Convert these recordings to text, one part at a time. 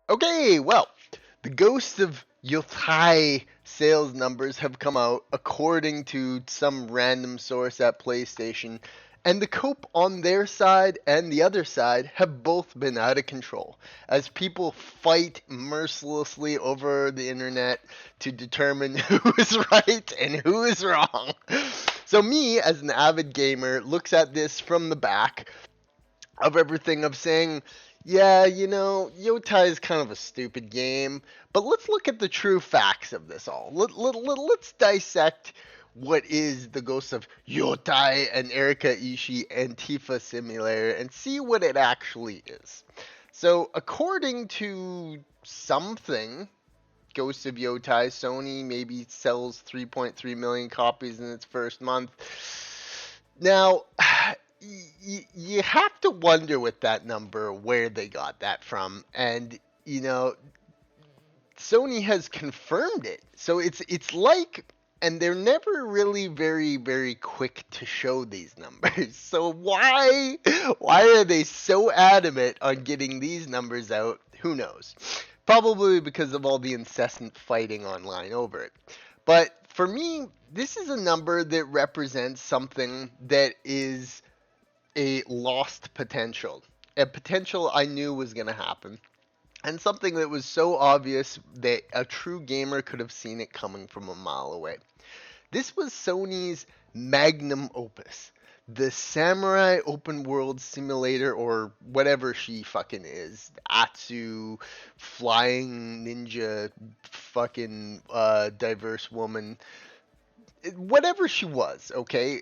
Okay, well, the Ghost of Yōtei sales numbers have come out according to some random source at PlayStation, and the cope on their side and the other side have both been out of control as people fight mercilessly over the internet to determine who is right and who is wrong. So me, as an avid gamer, looks at this from the back of everything of saying, yeah, Yotai is kind of a stupid game, but let's look at the true facts of this all. Let's dissect what is the Ghost of Yotai and Erika Ishii Antifa Simulator and see what it actually is. So, according to something, Ghost of Yōtei, Sony maybe sells 3.3 million copies in its first month. Now, you have to wonder with that number where they got that from, and Sony has confirmed it. So it's like, and they're never really very quick to show these numbers. So why are they so adamant on getting these numbers out? Who knows? Probably because of all the incessant fighting online over it. But for me, this is a number that represents something that is a lost potential. A potential I knew was going to happen. And something that was so obvious that a true gamer could have seen it coming from a mile away. This was Sony's magnum opus. The samurai open world simulator, or whatever she fucking is. Atsu, flying ninja, fucking diverse woman. Whatever she was, okay?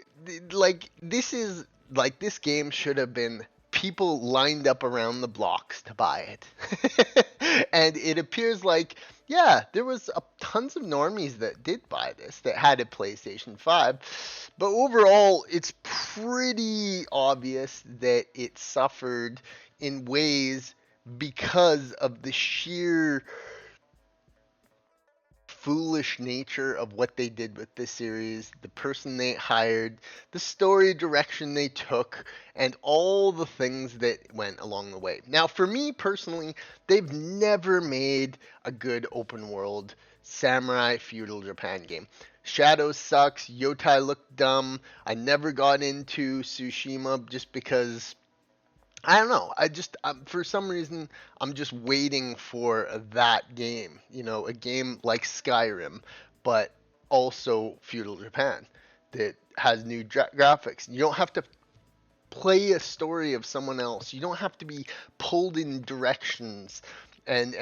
This game should have been people lined up around the blocks to buy it. And it appears like, yeah, there was tons of normies that did buy this, that had a PlayStation 5. But overall, it's pretty obvious that it suffered in ways because of the sheer foolish nature of what they did with this series, the person they hired, the story direction they took, and all the things that went along the way. Now, for me personally, they've never made a good open world samurai feudal Japan game. Shadows sucks, Yotai looked dumb. I never got into Tsushima just because I don't know. For some reason, I'm just waiting for that game. A game like Skyrim, but also feudal Japan that has new graphics. You don't have to play a story of someone else. You don't have to be pulled in directions and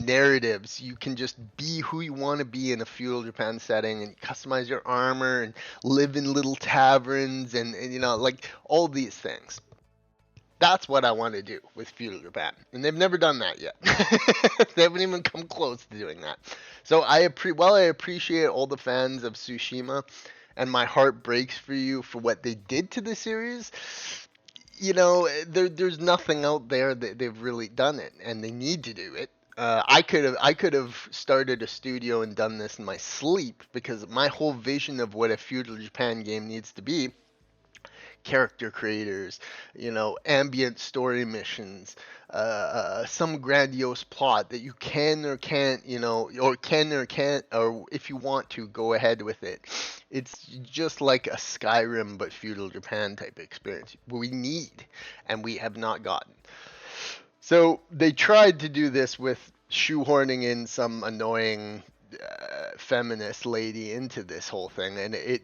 narratives. You can just be who you want to be in a feudal Japan setting and customize your armor and live in little taverns and like all these things. That's what I want to do with feudal Japan, and they've never done that yet. They haven't even come close to doing that. So while I appreciate all the fans of Tsushima, and my heart breaks for you for what they did to the series. There's nothing out there that they've really done it, and they need to do it. I could have started a studio and done this in my sleep because my whole vision of what a feudal Japan game needs to be, character creators, ambient story missions, some grandiose plot that you can or can't, or can or can't, or if you want to, go ahead with it. It's just like a Skyrim but feudal Japan type experience we need, and we have not gotten. So they tried to do this with shoehorning in some annoying feminist lady into this whole thing, and it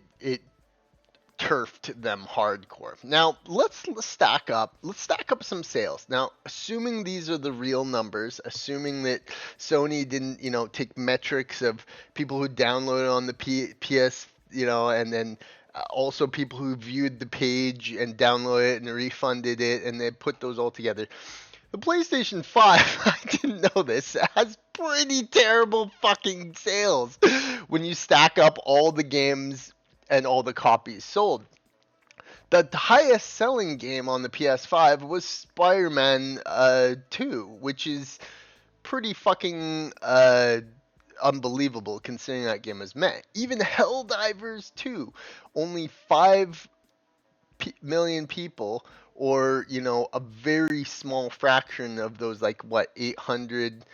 turfed them hardcore. Now let's stack up. Let's stack up some sales. Now, assuming these are the real numbers, assuming that Sony didn't, take metrics of people who downloaded on the PS, and then also people who viewed the page and downloaded it and refunded it, and they put those all together. The PlayStation 5, I didn't know this, has pretty terrible fucking sales when you stack up all the games and all the copies sold. The highest selling game on the PS5 was Spider-Man 2, which is pretty fucking unbelievable considering that game is meh. Even Helldivers 2, only 5 million people or a very small fraction of those, like what, 800,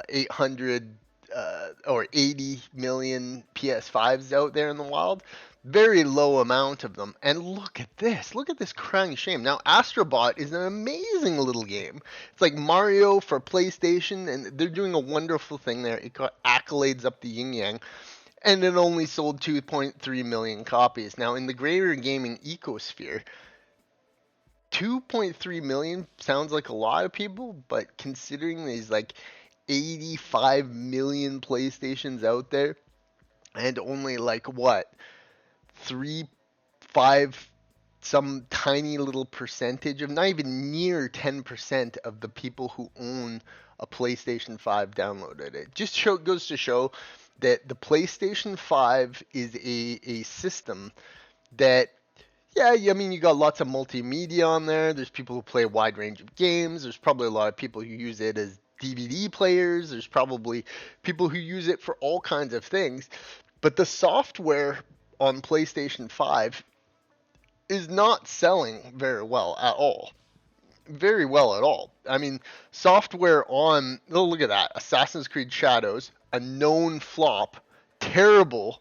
800 or 80 million PS5s out there in the wild. Very low amount of them. And look at this. Look at this crying shame. Now, Astrobot is an amazing little game. It's like Mario for PlayStation, and they're doing a wonderful thing there. It got accolades up the yin yang, and it only sold 2.3 million copies. Now, in the greater gaming ecosphere, 2.3 million sounds like a lot of people, but considering there's like 85 million PlayStations out there, and only like what, 5 some tiny little percentage of, not even near 10% of the people who own a PlayStation 5 downloaded it. Just goes to show that the PlayStation 5 is a system that, yeah, I mean, you got lots of multimedia on there. There's people who play a wide range of games. There's probably a lot of people who use it as DVD players. There's probably people who use it for all kinds of things. But the software on PlayStation 5 is not selling very well at all. Very well at all. I mean, software on, oh, look at that. Assassin's Creed Shadows, a known flop, terrible,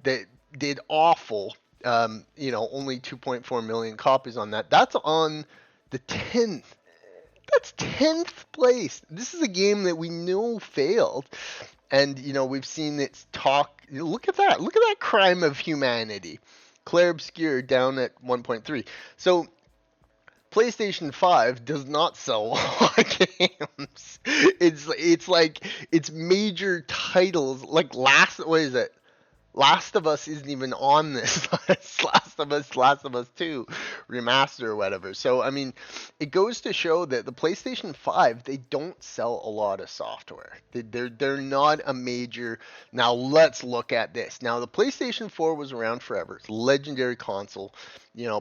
that did awful. Only 2.4 million copies on that. That's on the 10th. That's 10th place. This is a game that we know failed. And, we've seen its talk. Look at that. Look at that crime of humanity. Claire Obscure down at 1.3. So, PlayStation 5 does not sell a lot of games. It's like its major titles, like what is it? Last of Us isn't even on this list. Last of Us 2 remaster or whatever. So, I mean, it goes to show that the PlayStation 5, they don't sell a lot of software. They're not a major. Now, let's look at this. Now, the PlayStation 4 was around forever. It's a legendary console.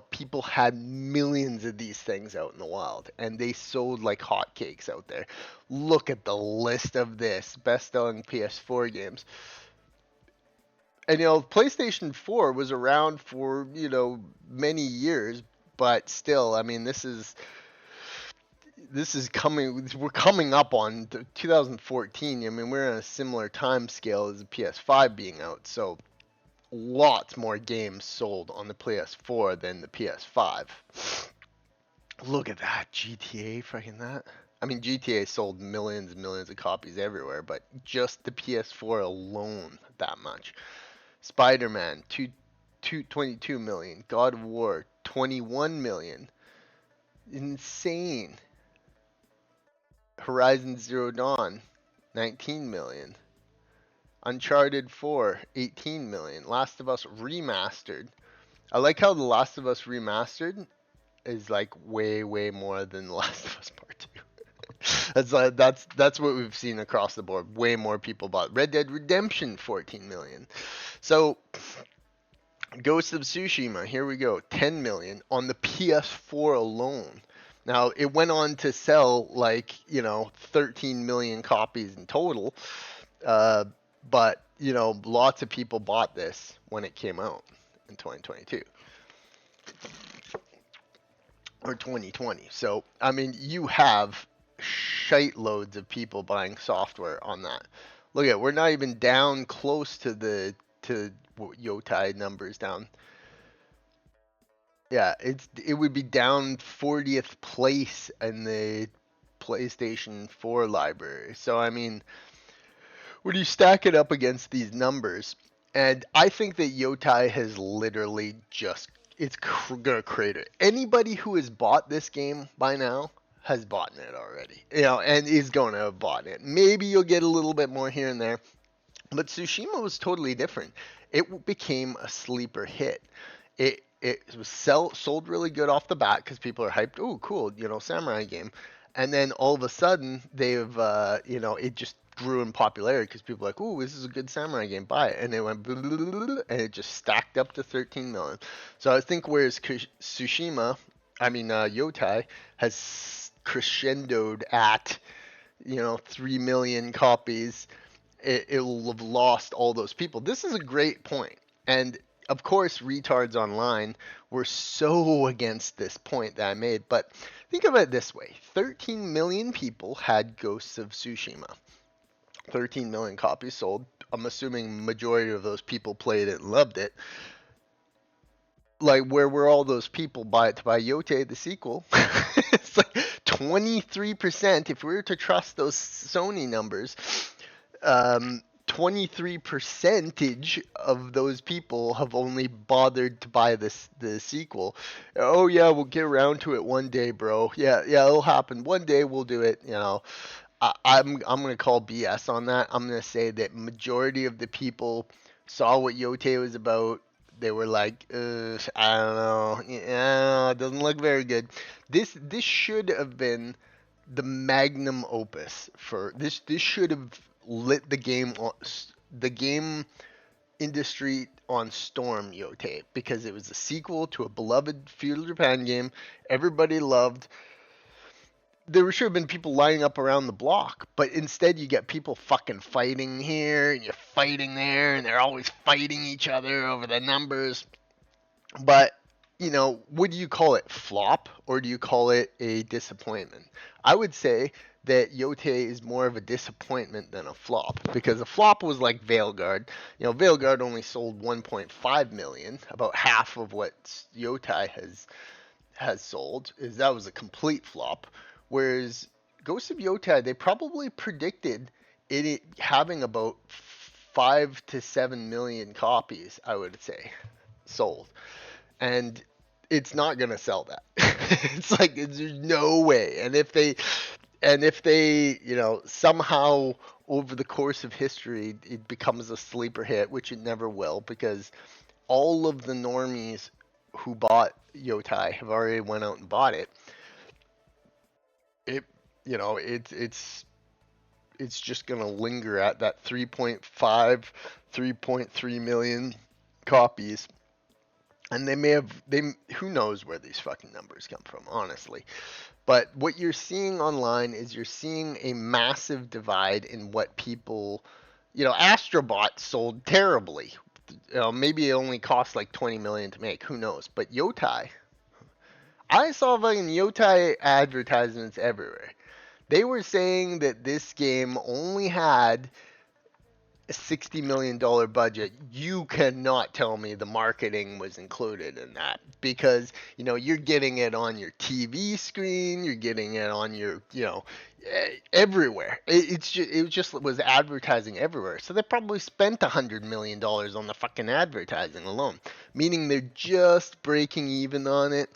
People had millions of these things out in the wild, and they sold like hotcakes out there. Look at the list of this best-selling PS4 games. And PlayStation 4 was around for, many years, but still, I mean, this is coming, we're coming up on 2014. I mean, we're in a similar time scale as the PS5 being out, so lots more games sold on the PS4 than the PS5. Look at that, GTA, freaking that. I mean, GTA sold millions and millions of copies everywhere, but just the PS4 alone, that much. Spider-Man, 22 million. God of War, 21 million. Insane. Horizon Zero Dawn, 19 million. Uncharted 4, 18 million. Last of Us Remastered. I like how The Last of Us Remastered is like way, way more than The Last of Us Part 2. That's what we've seen across the board. Way more people bought. Red Dead Redemption, 14 million. So, Ghost of Tsushima, here we go, 10 million on the PS4 alone. Now, it went on to sell 13 million copies in total. But, lots of people bought this when it came out in 2022. Or 2020. So, I mean, you have shite loads of people buying software on that. Look at, we're not even down close to Yōtei numbers down. Yeah, it would be down 40th place in the PlayStation 4 library. So I mean, when you stack it up against these numbers, and I think that Yōtei has literally it's gonna create it. Anybody who has bought this game by now has bought it already, and is gonna have bought it. Maybe you'll get a little bit more here and there. But Tsushima was totally different. It became a sleeper hit. It was sold really good off the bat because people are hyped. Oh, cool, samurai game. And then all of a sudden they've it just grew in popularity because people are like, oh, this is a good samurai game, buy it. And it went and it just stacked up to 13 million. So I think whereas Yōtei has crescendoed at 3 million copies, it will have lost all those people. This is a great point. And of course, retards online were so against this point that I made. But think of it this way: 13 million people had Ghosts of Tsushima. 13 million copies sold. I'm assuming majority of those people played it and loved it. Like, where were all those people to buy Yōtei the sequel? It's like 23%. If we were to trust those Sony numbers, 23 percentage of those people have only bothered to buy the sequel. Oh yeah, we'll get around to it one day, bro. Yeah, it'll happen one day. We'll do it. I'm gonna call BS on that. I'm gonna say that majority of the people saw what Yotei was about. They were like, I don't know, yeah, it doesn't look very good. This should have been the magnum opus for this. This should have lit the game industry on storm, Yotei, because it was a sequel to a beloved feudal Japan game everybody loved. There should have been people lining up around the block, but instead you get people fucking fighting here and you're fighting there, and they're always fighting each other over the numbers. But what do you call it? Flop, or do you call it a disappointment? I would say that Yotei is more of a disappointment than a flop, because a flop was like Veilguard. Veilguard only sold 1.5 million, about half of what Yotei has sold. That was a complete flop. Whereas Ghost of Yōtei, they probably predicted it having about 5 to 7 million copies, I would say, sold. And it's not gonna sell that. It's like there's no way. And if they somehow over the course of history it becomes a sleeper hit, which it never will, because all of the normies who bought Yōtei have already went out and bought it. It's just gonna linger at that 3.5, 3.3 million copies. And who knows where these fucking numbers come from, honestly. But what you're seeing online is you're seeing a massive divide in what people, Astrobot sold terribly. Maybe it only cost like 20 million to make, who knows. But Yōtei, I saw fucking Yōtei advertisements everywhere. They were saying that this game only had a $60 million budget. You cannot tell me the marketing was included in that, because you're getting it on your TV screen, you're getting it on your everywhere. It was advertising everywhere. So they probably spent $100 million on the fucking advertising alone, meaning they're just breaking even on it.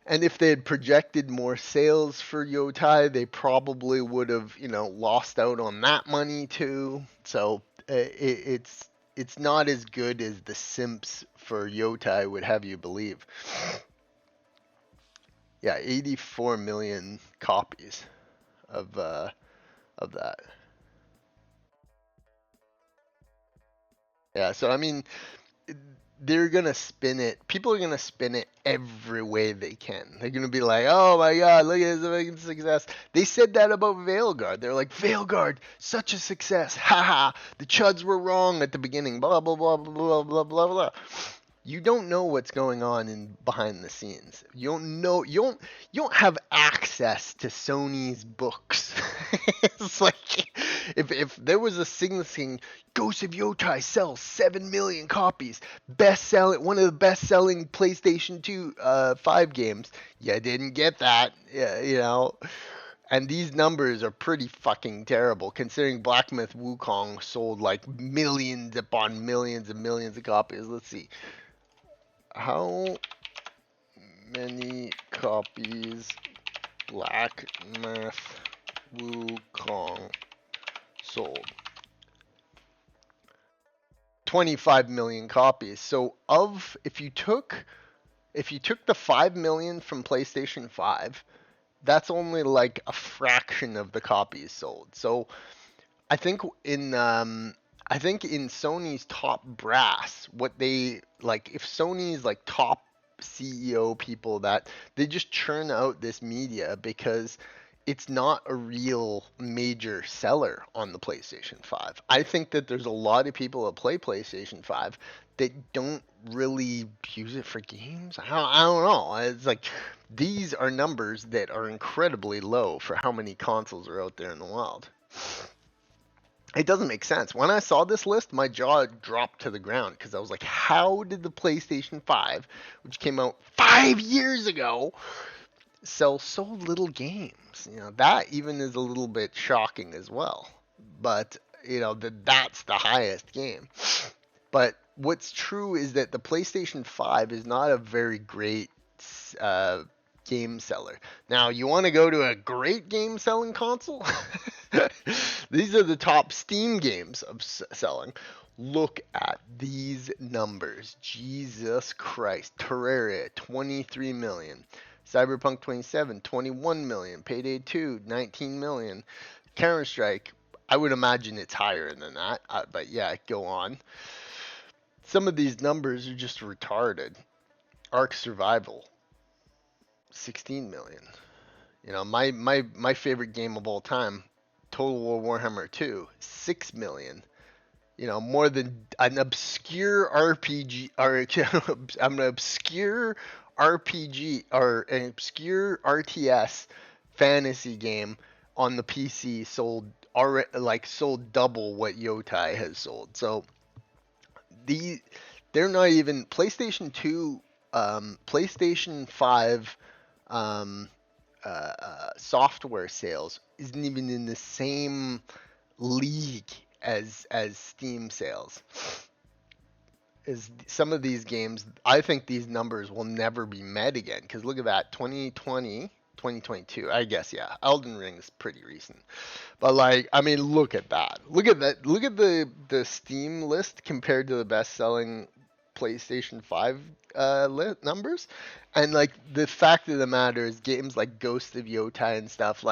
And if they had projected more sales for Yōtei, they probably would have, lost out on that money too. So it's not as good as the simps for Yōtei would have you believe. Yeah, 84 million copies of that. Yeah, so I mean, they're gonna spin it. People are gonna spin it every way they can. They're gonna be like, "Oh my God, look at this amazing success." They said that about Veilguard. They're like, "Veilguard, such a success! Haha, the chuds were wrong at the beginning." Blah blah blah blah blah blah blah. You don't know what's going on behind the scenes. You don't know. You don't have access to Sony's books. It's like if there was a signal saying Ghost of Yōtei sells 7 million copies, one of the best-selling PlayStation 2 5 games. You didn't get that, yeah. And these numbers are pretty fucking terrible, considering Black Myth Wukong sold like millions upon millions and millions of copies. Let's see. How many copies Black Myth Wukong sold? 25 million copies. So if you took the 5 million from PlayStation 5, that's only like a fraction of the copies sold. So I think in Sony's top brass, what they like, if Sony's like top CEO people, that they just churn out this media because it's not a real major seller on the PlayStation 5. I think that there's a lot of people that play PlayStation 5 that don't really use it for games. I don't know. It's like these are numbers that are incredibly low for how many consoles are out there in the wild. It doesn't make sense. When I saw this list, my jaw dropped to the ground because I was like, how did the PlayStation 5, which came out 5 years ago, sell so little games? That even is a little bit shocking as well. But, that's the highest game. But what's true is that the PlayStation 5 is not a very great uh, game seller. Now, you want to go to a great game selling console? These are the top Steam games of selling. Look at these numbers. Jesus Christ. Terraria, 23 million. Cyberpunk 27, 21 million. Payday 2, 19 million. Counter-Strike, I would imagine it's higher than that. But yeah, go on. Some of these numbers are just retarded. Ark Survival, 16 million. My favorite game of all time, Total War Warhammer 2, 6 million. More than an obscure RPG, or I'm an obscure RPG or an obscure RTS fantasy game on the PC sold double what Yōtei has sold. So they're not even PlayStation 2, PlayStation 5 software sales isn't even in the same league as Steam sales. Is some of these games, I think these numbers will never be met again, because look at that, 2020, 2022, I guess, yeah, Elden Ring is pretty recent. But look at that. Look at the Steam list compared to the best-selling PlayStation 5 numbers. And the fact of the matter is games like Ghost of Yōtei and stuff,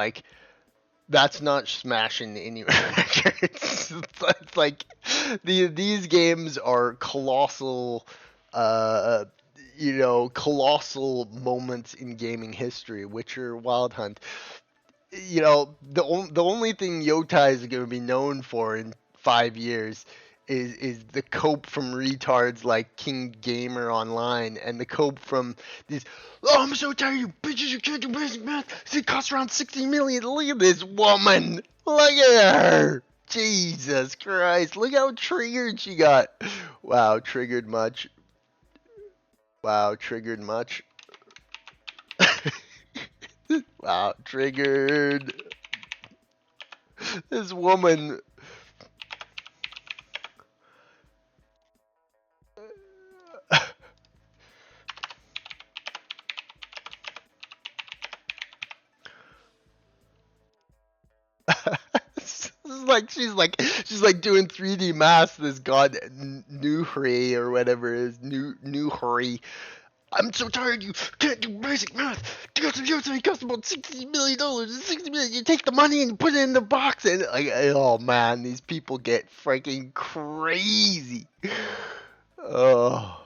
that's not smashing any records. It's like these games are colossal, colossal moments in gaming history. Witcher, Wild Hunt. The only thing Yōtei is going to be known for in 5 years is the cope from retards like King Gamer Online and the cope from these. Oh, I'm so tired, you bitches! You can't do basic math. It costs around 60 million. Look at this woman. Look at her. Jesus Christ! Look how triggered she got. Wow, triggered much. Wow, triggered much. Wow, triggered. This woman. She's like doing 3D math. This god Nuhri or whatever it is, Nuhri. I'm so tired. You can't do basic math. Ghost of Yōtei costs about $60 million. 60 million. You take the money and put it in the box, and oh man, these people get freaking crazy. Oh.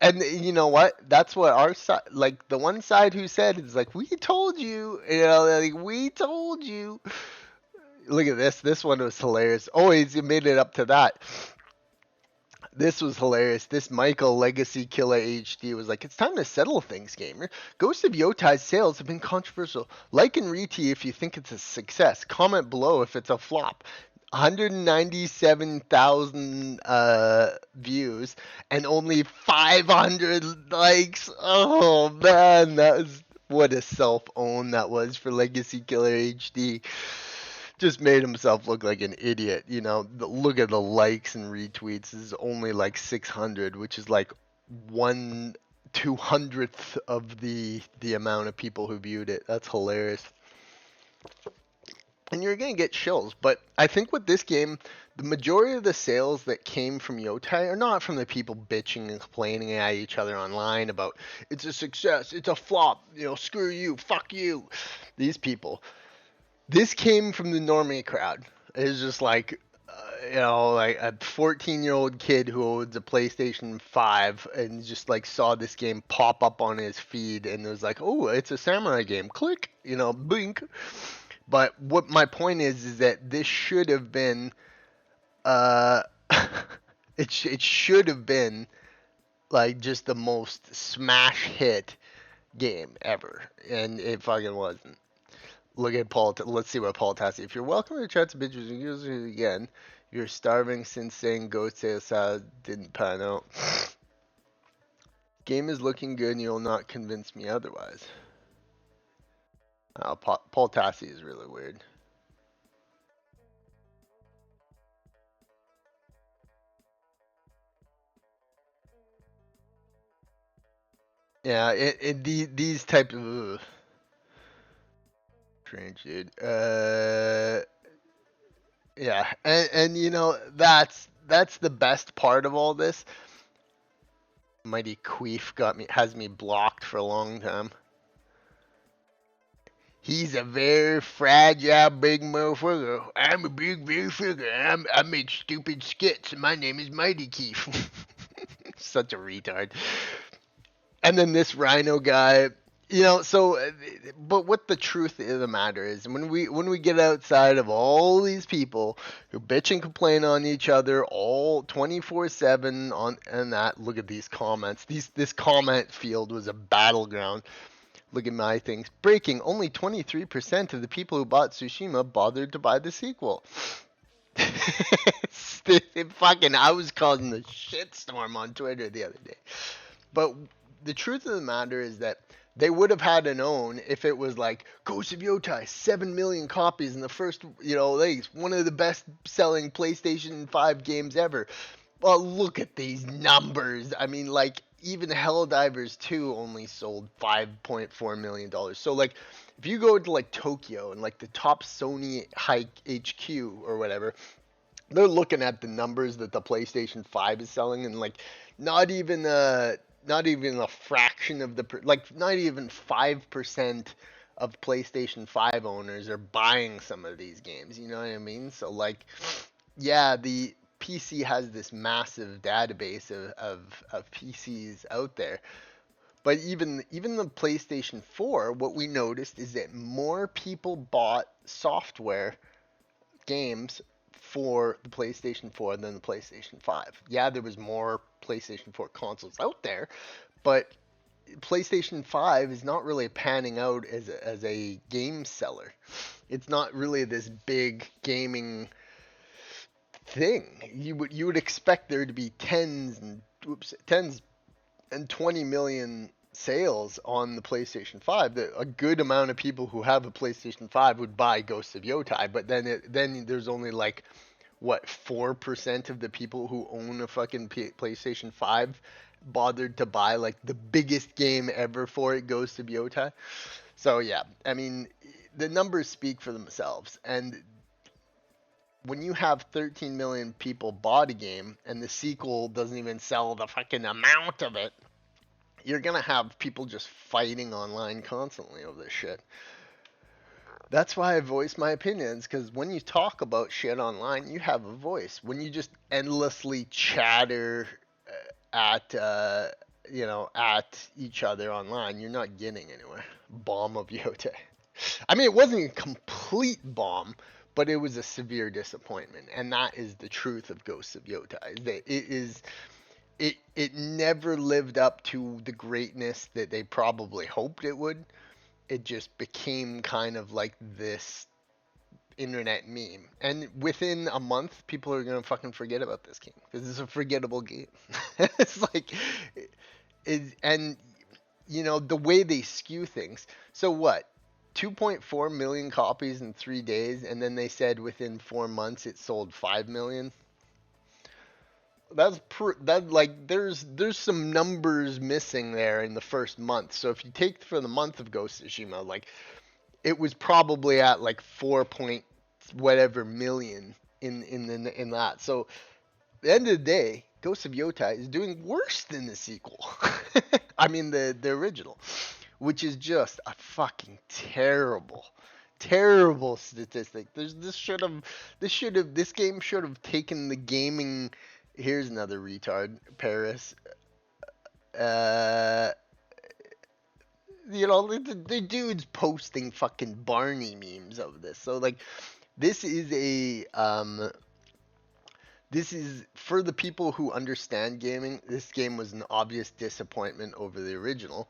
And you know what? That's what our side, the one side who said is we told you, we told you. Look at this. This one was hilarious. Oh, he's made it up to that. This was hilarious. This Michael Legacy Killer HD was like, it's time to settle things, gamer. Ghost of Yōtei's sales have been controversial. Like and retweet if you think it's a success. Comment below if it's a flop. 197,000 views and only 500 likes. Oh man, what a self-own that was for Legacy Killer HD. Just made himself look like an idiot, look at the likes and retweets. This is only 600, which is 1/200th of the amount of people who viewed it. That's hilarious. And you're gonna get chills, but I think with this game, the majority of the sales that came from Yōtei are not from the people bitching and complaining at each other online about it's a success, it's a flop, screw you, fuck you. These people. This came from the normie crowd. It's just like a 14-year-old kid who owns a PlayStation 5 and just like saw this game pop up on his feed and was like, "Oh, it's a samurai game." Click, blink. But what my point is that this should have been uh it should have been like just the most smash hit game ever, and it fucking wasn't. Look at Paul. Let's see what Paul Tassi. If you're welcome to chat to bitches and use it again, you're starving since saying Ghost of Yōtei didn't pan out. Game is looking good, and you'll not convince me otherwise. Paul Tassi is really weird. Yeah, these type of strange dude. Yeah, and that's the best part of all this. Mighty Queef has me blocked for a long time. He's a very fragile big motherfucker. I'm a big figure. I make stupid skits. My name is Mighty Keef. Such a retard. And then this Rhino guy, but what the truth of the matter is, when we get outside of all these people who bitch and complain on each other all 24/7 and that, look at these comments. This comment field was a battleground. Look at my things. Breaking, only 23% of the people who bought Tsushima bothered to buy the sequel. I was causing a shitstorm on Twitter the other day. But the truth of the matter is that they would have had to known if it was like Ghost of Yōtei, 7 million copies in the first, legs, one of the best selling PlayStation 5 games ever. Well, look at these numbers. I mean, like, even Helldivers 2 only sold $5.4 million. So, like, if you go to, like, Tokyo and, like, the top Sony HQ or whatever, they're looking at the numbers that the PlayStation 5 is selling, and, like, not even a fraction of not even 5% of PlayStation 5 owners are buying some of these games. You know what I mean? So, like, yeah, the PC has this massive database of PCs out there. But even the PlayStation 4, what we noticed is that more people bought software games for the PlayStation 4 than the PlayStation 5. Yeah, there was more PlayStation 4 consoles out there, but PlayStation 5 is not really panning out as a game seller. It's not really this big gaming thing. You would expect there to be tens and 20 million sales on the PlayStation 5. That a good amount of people who have a PlayStation 5 would buy Ghost of Yōtei, but then there's only like what 4% of the people who own a fucking PlayStation 5 bothered to buy like the biggest game ever for it, Ghost of Yōtei. So yeah, I mean, the numbers speak for themselves, and when you have 13 million people bought a game and the sequel doesn't even sell the fucking amount of it, you're gonna have people just fighting online constantly over this shit. That's why I voice my opinions, because when you talk about shit online, you have a voice. When you just endlessly chatter at each other online, you're not getting anywhere. Bomb of Yōtei. I mean, it wasn't a complete bomb, but it was a severe disappointment, and that is the truth of Ghost of Yōtei. It never lived up to the greatness that they probably hoped it would. It just became kind of like this internet meme, and within a month, people are gonna fucking forget about this game because it's a forgettable game. It's like, and the way they skew things. So what? 2.4 million copies in 3 days, and then they said within 4 months it sold 5 million. There's some numbers missing there in the first month. So if you take for the month of Ghost of Tsushima, like, it was probably at like 4 point whatever million in that. So at the end of the day, Ghost of Yōtei is doing worse than the sequel. I mean the original, which is just a fucking terrible, Terrible statistic. This game should have taken the gaming. Here's another retard, Paris. Uh, the dude's posting fucking Barney memes of this. So like, this is a this is for the people who understand gaming. This game was an obvious disappointment over the original,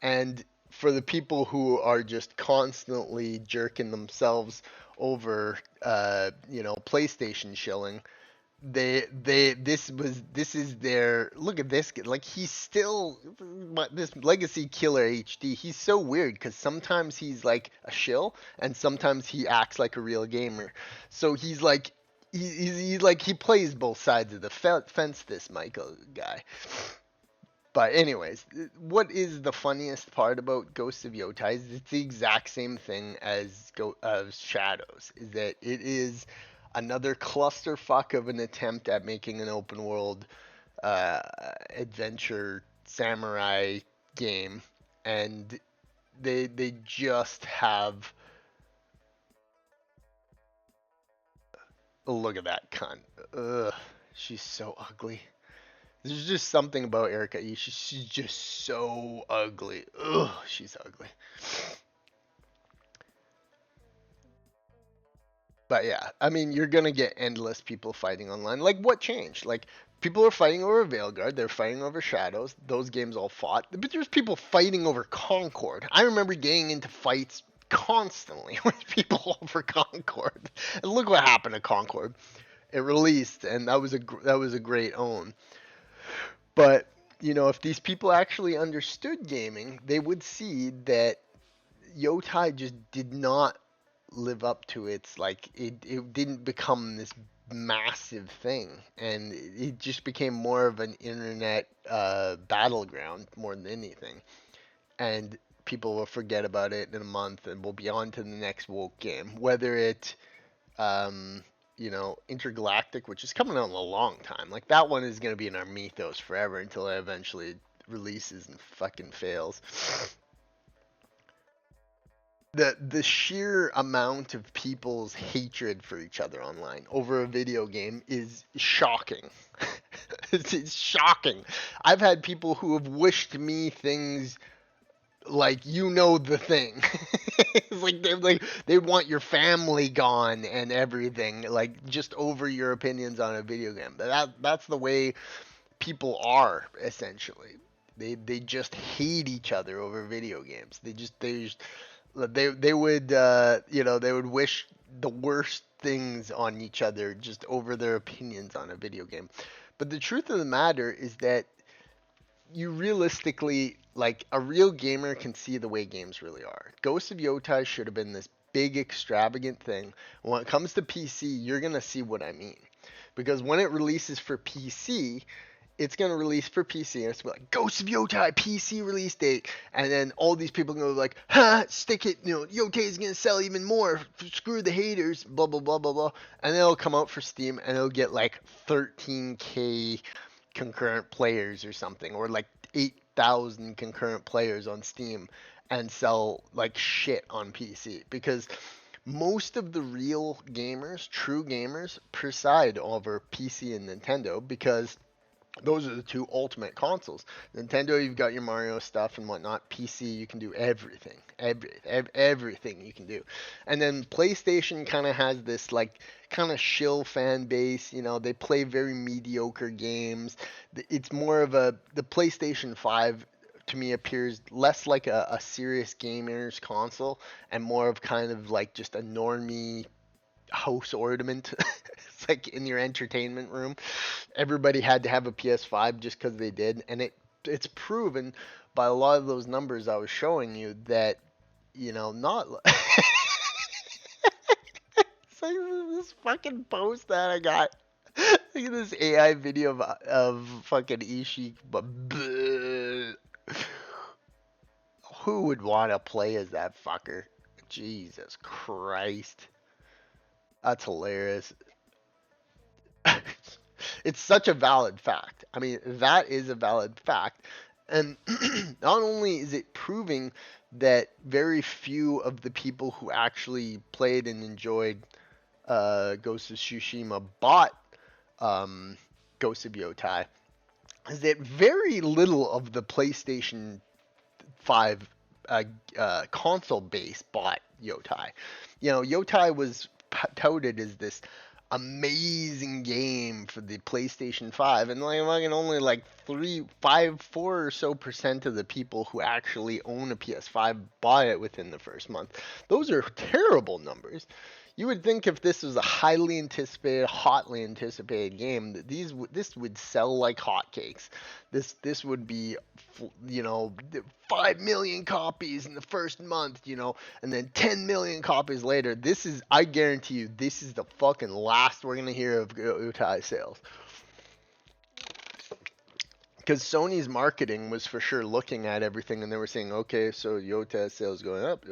and for the people who are just constantly jerking themselves over, PlayStation shilling, this is their look at this like he's still this legacy killer HD. He's so weird because sometimes he's like a shill and sometimes he acts like a real gamer. So he's like he's like he plays both sides of the fence. This Michael guy. But anyways, what is the funniest part about Ghost of Yōtei is it's the exact same thing as Shadows. Is that it is another clusterfuck of an attempt at making an open world adventure samurai game, and they just have look at that cunt. Ugh, she's so ugly. There's just something about Erica. She's just so ugly. Ugh, she's ugly. But yeah, I mean, you're gonna get endless people fighting online. Like, what changed? Like, people are fighting over Veilguard. They're fighting over Shadows. Those games all fought. But there's people fighting over Concord. I remember getting into fights constantly with people over Concord. And look what happened to Concord. It released, and that was a great own. But if these people actually understood gaming, they would see that Yotai just did not live up to its like it didn't become this massive thing, and it just became more of an internet battleground more than anything. And people will forget about it in a month and we'll be on to the next woke game, whether it um, Intergalactic, which is coming out in a long time. Like that one is going to be in our mythos forever until it eventually releases and fucking fails. The sheer amount of people's hatred for each other online over a video game is shocking. It's shocking. I've had people who have wished me things like the thing. It's like they want your family gone and everything, like just over your opinions on a video game. That's the way people are essentially. They just hate each other over video games. They would they would wish the worst things on each other just over their opinions on a video game. But the truth of the matter is that you realistically, like, a real gamer can see the way games really are. Ghost of Yōtei should have been this big extravagant thing. When it comes to PC, you're gonna see what I mean, because when it releases for PC, it's gonna release for PC and it's gonna be like Ghost of Yōtei PC release date, and then all these people are gonna be like, ha, stick it, Yōtei is gonna sell even more. Screw the haters, blah blah blah blah blah, and then it'll come out for Steam and it'll get like 13K concurrent players or something, or like 8,000 concurrent players on Steam, and sell like shit on PC, because most of the real gamers, true gamers, preside over PC and Nintendo, because those are the two ultimate consoles. Nintendo, you've got your Mario stuff and whatnot. PC, you can do everything, everything you can do. And then PlayStation kind of has this like kind of shill fan base. They play very mediocre games. It's more of the PlayStation 5 to me appears less like a serious gamer's console and more of kind of like just a normie house ornament. It's like in your entertainment room. Everybody had to have a PS5 just because they did, and it's proven by a lot of those numbers I was showing you that not. It's like this fucking post that I got. Look at this AI video of fucking Ishii, but who would want to play as that fucker? Jesus Christ. That's hilarious. It's such a valid fact. I mean, that is a valid fact. And not only is it proving that very few of the people who actually played and enjoyed Ghost of Tsushima bought um, Ghost of Yōtei is that very little of the PlayStation 5 console base bought Yōtei. You know, Yōtei was touted as this amazing game for the PlayStation 5, and like fucking only like 4 or so% of the people who actually own a PS5 bought it within the first month. Those are terrible numbers. You would think if this was a highly anticipated, hotly anticipated game, that this would sell like hotcakes. This would be, you know, 5 million copies in the first month, you know, and then 10 million copies later. This is, I guarantee you, this is the fucking last we're gonna hear of Utai sales. Because Sony's marketing was for sure looking at everything and they were saying, okay, so Yota sales going up,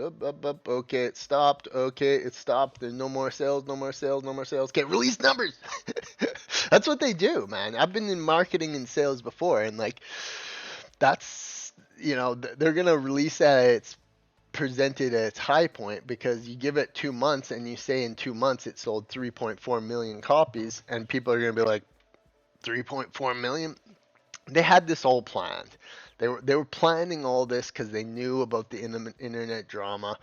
okay, it stopped, okay, it stopped, there's no more sales, no more sales, no more sales, okay, release numbers. That's what they do, man. I've been in marketing and sales before, and like, that's, you know, they're gonna release at its presented at its high point because you give it 2 months and you say in 2 months it sold 3.4 million copies, and people are gonna be like, 3.4 million? They had this all planned. They were planning all this because they knew about the internet drama.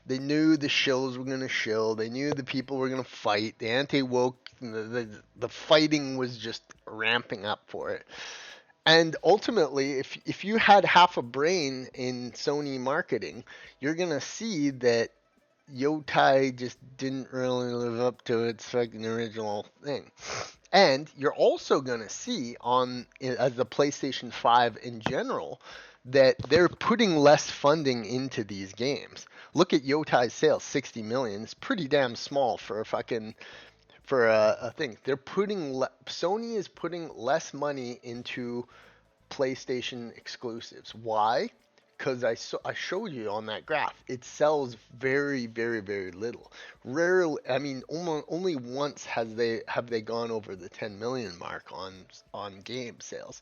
They knew the shills were gonna shill. They knew the people were gonna fight. The anti-woke, the fighting was just ramping up for it. And ultimately, if you had half a brain in Sony marketing, you're gonna see that Yotai just didn't really live up to its fucking original thing. And you're also going to see on as the PlayStation 5 in general that they're putting less funding into these games. Look at Yotai's sales, 60 million. It's pretty damn small for a fucking for a thing. Sony is putting less money into PlayStation exclusives. Why? Because I showed you on that graph, it sells very, very, very little. Rarely, I mean, only once have they gone over the 10 million mark on game sales.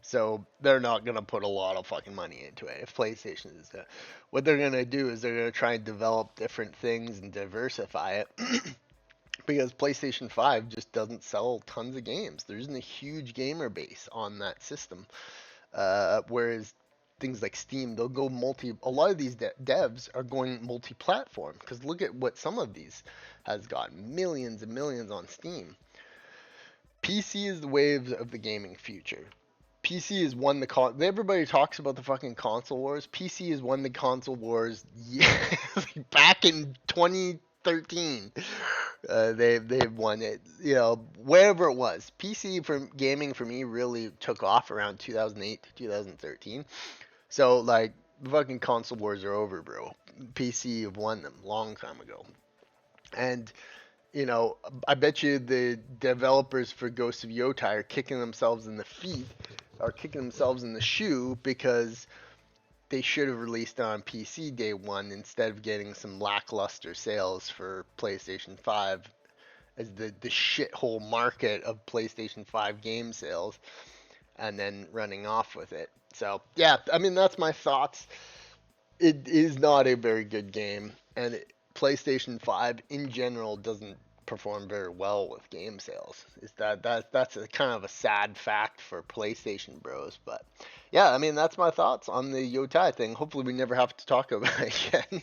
So they're not gonna put a lot of fucking money into it. If PlayStation is what they're gonna do is they're gonna try and develop different things and diversify it. Because PlayStation 5 just doesn't sell tons of games. There isn't a huge gamer base on that system. Whereas things like Steam, they'll go multi. A lot of these devs are going multi-platform because look at what some of these has got millions and millions on Steam. PC is the wave of the gaming future. PC has won the everybody talks about the fucking console wars. PC has won the console wars back in 2013. They've won it. You know, wherever it was. PC for gaming for me really took off around 2008 to 2013. So like the fucking console wars are over, bro. PC have won them long time ago. And you know, I bet you the developers for Ghost of Yōtei are kicking themselves in the feet, or kicking themselves in the shoe because they should have released it on PC day one instead of getting some lackluster sales for PlayStation 5 as the shithole market of PlayStation 5 game sales and then running off with it. So, yeah, I mean, that's my thoughts. It is not a very good game, and PlayStation 5 in general doesn't perform very well with game sales. Is that's a kind of a sad fact for PlayStation bros, but yeah, I mean that's my thoughts on the Yotai thing. Hopefully we never have to talk about it again.